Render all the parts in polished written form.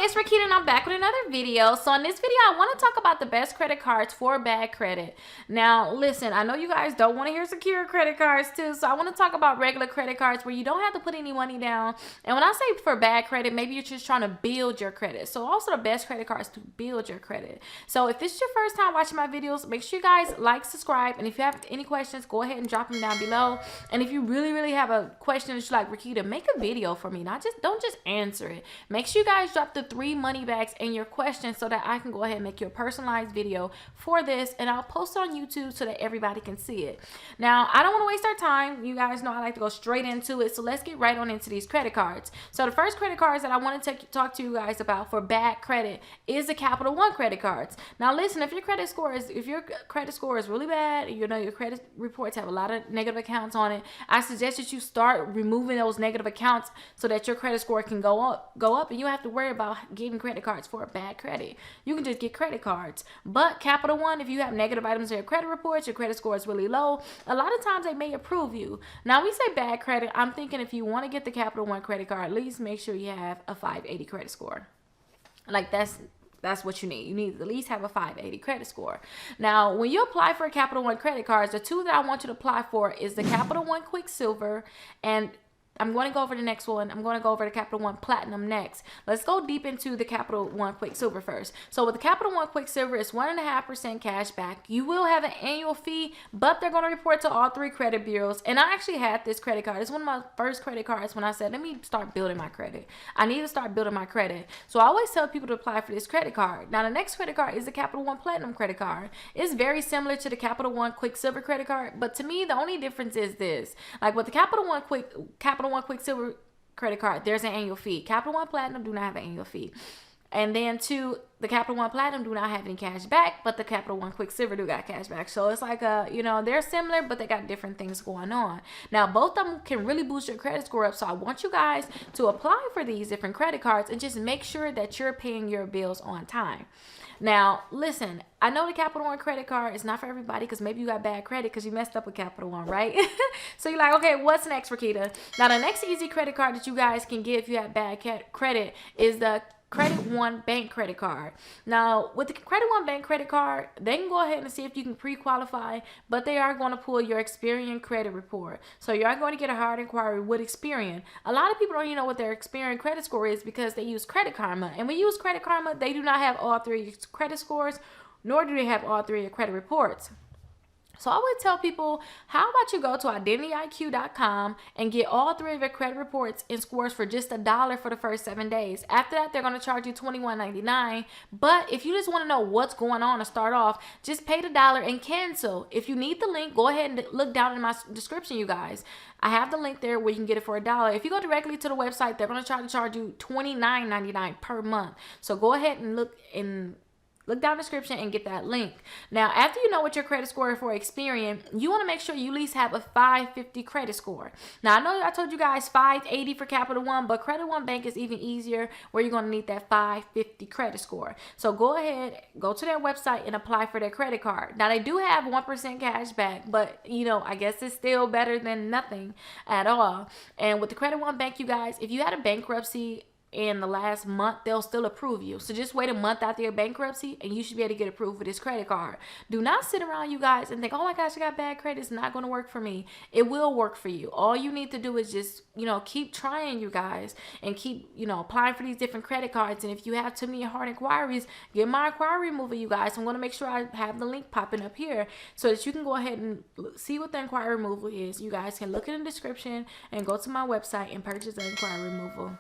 it's Rickita and I'm back with another video. So in this video, I want to talk about the best credit cards for bad credit. Now, listen, I know you guys don't want to hear secure credit cards too, so I want to talk about regular credit cards where you don't have to put any money down. And when I say for bad credit, maybe you're just trying to build your credit. So also the best credit cards to build your credit. So if this is your first time watching my videos, make sure you guys like, subscribe, and if you have any questions, go ahead and drop them down below. And if you really have a question that you're like, Rickita, make a video for me. Don't just answer it. Make sure you guys drop the 3 money bags in your questions so that I can go ahead and make you a personalized video for this, and I'll post it on YouTube so that everybody can see it. Now, I don't want to waste our time. You guys know I like to go straight into it, so let's get right on into these credit cards. So the first credit cards that I want to talk to you guys about for bad credit is the Capital One credit cards. Now listen, if your credit score is really bad, you know your credit reports have a lot of negative accounts on it, I suggest that you start removing those negative accounts so that your credit score can go up, and you don't have to worry about getting credit cards for a bad credit. You can just get credit cards. But Capital One, if you have negative items in your credit reports, your credit score is really low, a lot of times they may approve you. Now, we say bad credit, I'm thinking if you want to get the Capital One credit card, at least make sure you have a 580 credit score. Like that's what you need. You need to at least have a 580 credit score. Now, when you apply for a Capital One credit cards, the 2 that I want you to apply for is the Capital One Quicksilver, and I'm going to go over the next one. I'm going to go over the Capital One Platinum next. Let's go deep into the Capital One Quicksilver first. So with the Capital One Quicksilver, it's 1.5% cash back. You will have an annual fee, but they're going to report to all 3 credit bureaus. And I actually had this credit card. It's one of my first credit cards when I said, let me start building my credit. I need to start building my credit. So I always tell people to apply for this credit card. Now, the next credit card is the Capital One Platinum credit card. It's very similar to the Capital One Quicksilver credit card, but to me, the only difference is this. Like with the Capital One Quicksilver credit card, there's an annual fee. Capital One Platinum do not have an annual fee. And then the Capital One Platinum do not have any cash back, but the Capital One Quicksilver do got cash back. So it's like they're similar, but they got different things going on. Now, both of them can really boost your credit score up. So I want you guys to apply for these different credit cards and just make sure that you're paying your bills on time. Now, listen, I know the Capital One credit card is not for everybody because maybe you got bad credit because you messed up with Capital One, right? So you're like, okay, what's next, Rickita? Now, the next easy credit card that you guys can get if you have bad credit is the Credit One Bank credit card. Now, with the Credit One Bank credit card, they can go ahead and see if you can pre-qualify, but they are going to pull your Experian credit report. So you are going to get a hard inquiry with Experian. A lot of people don't even know what their Experian credit score is because they use Credit Karma. And when you use Credit Karma, they do not have all 3 credit scores, nor do they have all 3 of your credit reports. So I would tell people, how about you go to IdentityIQ.com and get all 3 of your credit reports and scores for just $1 for the first 7 days. After that, they're going to charge you $21.99. But if you just want to know what's going on to start off, just pay the $1 and cancel. If you need the link, go ahead and look down in my description, you guys. I have the link there where you can get it for $1. If you go directly to the website, they're going to try to charge you $29.99 per month. So go ahead and look down the description and get that link. Now, after you know what your credit score is for Experian, you want to make sure you at least have a 550 credit score. Now, I know I told you guys 580 for Capital One, but Credit One Bank is even easier where you're going to need that 550 credit score. So go ahead, go to their website and apply for their credit card. Now, they do have 1% cash back, but I guess it's still better than nothing at all. And with the Credit One Bank, you guys, if you had a bankruptcy in the last month, they'll still approve you. So just wait a month after your bankruptcy and you should be able to get approved for this credit card. Do not sit around, you guys, and think, oh my gosh, I got bad credit, it's not going to work for me. It will work for you. All you need to do is just keep trying, you guys, and keep applying for these different credit cards. And if you have too many hard inquiries, get my inquiry remover, you guys. I'm going to make sure I have the link popping up here so that you can go ahead and see what the inquiry removal is. You guys can look in the description and go to my website and purchase the inquiry removal,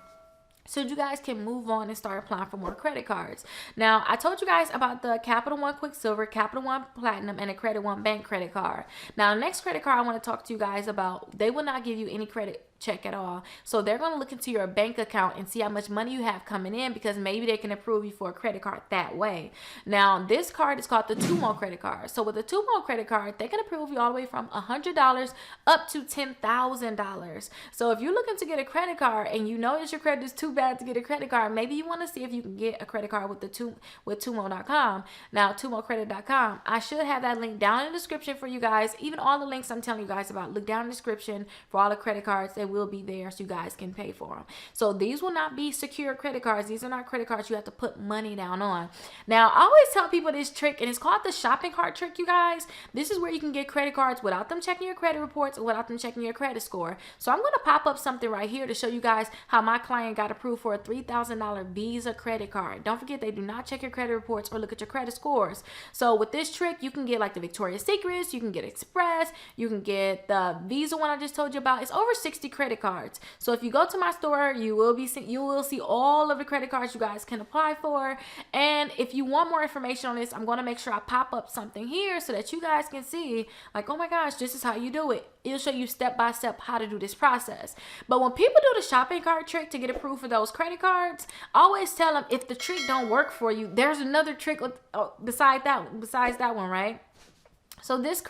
so you guys can move on and start applying for more credit cards. Now, I told you guys about the Capital One Quicksilver, Capital One Platinum, and a Credit One Bank credit card. Now, the next credit card I want to talk to you guys about, they will not give you any credit check at all. So they're going to look into your bank account and see how much money you have coming in, because maybe they can approve you for a credit card that way. Now, this card is called the TUMO credit card. So with the TUMO credit card, they can approve you all the way from $100 up to $10,000. So if you're looking to get a credit card and you know that your credit is too bad to get a credit card, maybe you want to see if you can get a credit card with TUMO.com. Now, TUMOcredit.com. I should have that link down in the description for you guys. Even all the links I'm telling you guys about, look down in the description for all the credit cards. They will be there so you guys can pay for them. So these will not be secure credit cards. These are not credit cards you have to put money down on. Now, I always tell people this trick, and it's called the shopping cart trick, you guys. This is where you can get credit cards without them checking your credit reports, without them checking your credit score. So I'm going to pop up something right here to show you guys how my client got approved for a $3,000 Visa credit card. Don't forget, they do not check your credit reports or look at your credit scores. So with this trick, you can get like the Victoria's Secrets, you can get Express, you can get the Visa one I just told you about. It's over 60 credit cards. So if you go to my store, you will see all of the credit cards you guys can apply for. And if you want more information on this, I'm going to make sure I pop up something here so that you guys can see, like, oh my gosh, this is how you do it. It'll show you step by step how to do this process. But when people do the shopping cart trick to get approved for those credit cards, I always tell them, if the trick don't work for you, there's another trick besides that one, right? So this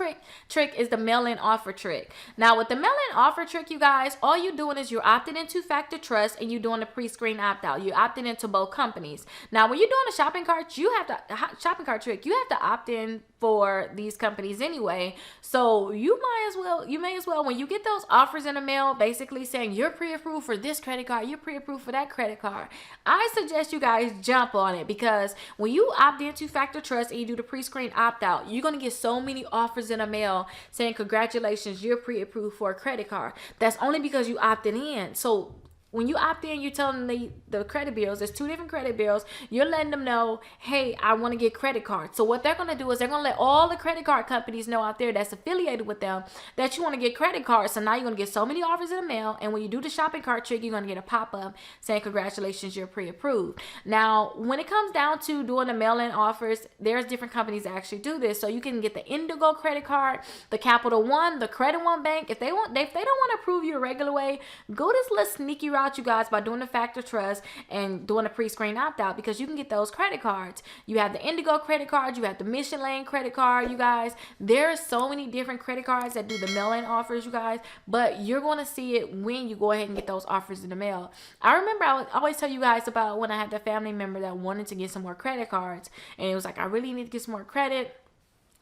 trick is the mail-in offer trick. Now with the mail-in offer trick, you guys, all you're doing is you're opting into factor trust and you're doing a pre-screen opt-out. You're opting into both companies. Now when you're doing a shopping cart trick, you have to opt in for these companies anyway. So you may as well, when you get those offers in the mail, basically saying you're pre-approved for this credit card, you're pre-approved for that credit card, I suggest you guys jump on it, because when you opt into factor trust and you do the pre-screen opt-out, you're going to get so many offers in the mail saying congratulations, you're pre-approved for a credit card. That's only because you opted in. So when you opt in, you're telling the credit bureaus, there's two different credit bureaus, you're letting them know, hey, I want to get credit cards. So what they're going to do is they're going to let all the credit card companies know out there that's affiliated with them that you want to get credit cards. So now you're going to get so many offers in the mail, and when you do the shopping cart trick, you're going to get a pop-up saying congratulations, you're pre-approved. Now, when it comes down to doing the mail-in offers, there's different companies that actually do this. So you can get the Indigo credit card, the Capital One, the Credit One Bank. If they don't want to approve you a regular way, go this little sneaky route, you guys, by doing the factor trust and doing a pre-screen opt-out, because you can get those credit cards. You have the Indigo credit card, you have the Mission Lane credit card, you guys. There are so many different credit cards that do the mail-in offers, you guys, but you're going to see it when you go ahead and get those offers in the mail. I remember I would always tell you guys about when I had the family member that wanted to get some more credit cards, and it was like, I really need to get some more credit.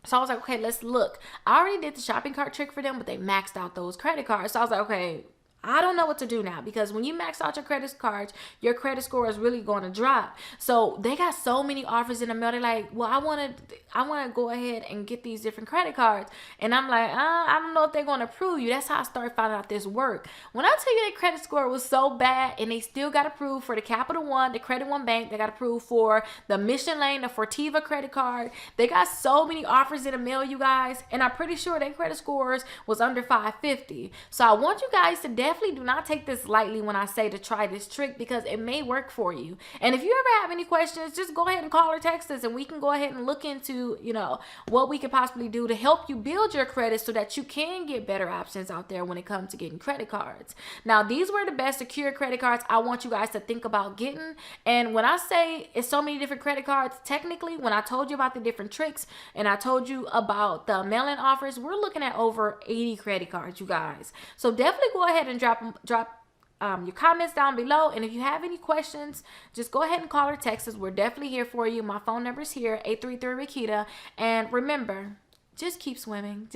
So I was like, okay, let's look. I already did the shopping cart trick for them, but they maxed out those credit cards. So I was like, okay, I don't know what to do now, because when you max out your credit cards, your credit score is really going to drop. So they got so many offers in the mail. They're like, well, I want to go ahead and get these different credit cards. And I'm like, I don't know if they're going to approve you. That's how I started finding out this work. When I tell you their credit score was so bad, and they still got approved for the Capital One, the Credit One Bank, they got approved for the Mission Lane, the Fortiva credit card. They got so many offers in the mail, you guys, and I'm pretty sure their credit scores was under 550. So I want you guys to definitely do not take this lightly when I say to try this trick, because it may work for you. And if you ever have any questions, just go ahead and call or text us, and we can go ahead and look into, what we could possibly do to help you build your credit so that you can get better options out there when it comes to getting credit cards. Now, these were the best secure credit cards I want you guys to think about getting. And when I say it's so many different credit cards, technically, when I told you about the different tricks and I told you about the mail-in offers, we're looking at over 80 credit cards, you guys. So definitely go ahead and drop your comments down below, and if you have any questions, just go ahead and call or text us. We're definitely here for you. My phone number is here, 833 Rickita, and remember, just keep swimming.